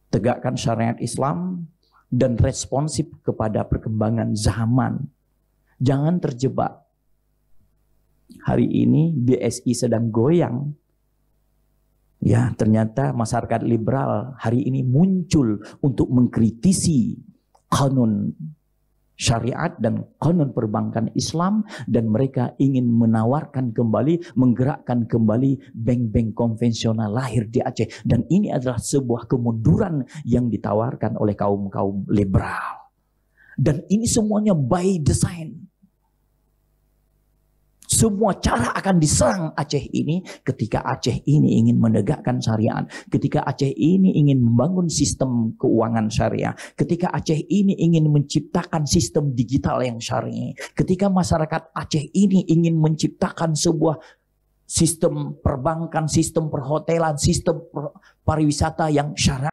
tegakkan syariat Islam dan responsif kepada perkembangan zaman. Jangan terjebak. Hari ini BSI sedang goyang. Ya, ternyata masyarakat liberal hari ini muncul untuk mengkritisi kanun syariat dan kanun perbankan Islam, dan mereka ingin menawarkan kembali, menggerakkan kembali bank-bank konvensional lahir di Aceh. Dan ini adalah sebuah kemunduran yang ditawarkan oleh kaum-kaum liberal. Dan ini semuanya by design. Semua cara akan diserang Aceh ini ketika Aceh ini ingin menegakkan syariat, ketika Aceh ini ingin membangun sistem keuangan syariah, ketika Aceh ini ingin menciptakan sistem digital yang syar'i, ketika masyarakat Aceh ini ingin menciptakan sebuah sistem perbankan, sistem perhotelan, sistem pariwisata yang syar'i.